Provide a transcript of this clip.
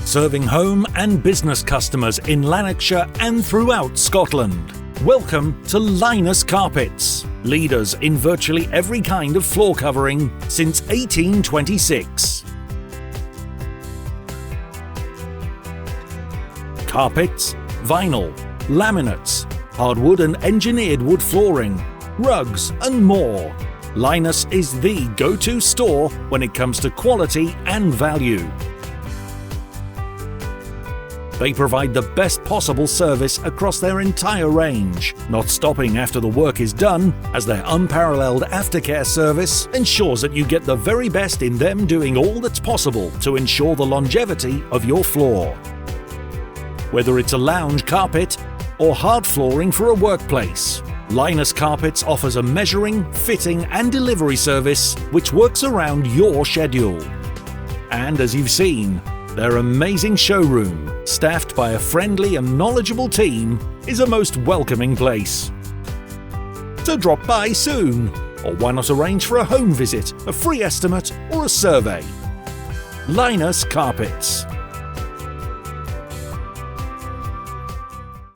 serving home and business customers in Lanarkshire and throughout Scotland. Welcome to Lynas Carpets, leaders in virtually every kind of floor covering since 1826. Carpets, vinyl, laminates, hardwood and engineered wood flooring, rugs and more. Lynas is the go-to store when it comes to quality and value. They provide the best possible service across their entire range, not stopping after the work is done, as their unparalleled aftercare service ensures that you get the very best in them doing all that's possible to ensure the longevity of your floor. Whether it's a lounge carpet or hard flooring for a workplace, Lynas Carpets offers a measuring, fitting and delivery service which works around your schedule. And as you've seen, their amazing showroom, staffed by a friendly and knowledgeable team, is a most welcoming place. So drop by soon, or why not arrange for a home visit, a free estimate or a survey. Lynas Carpets.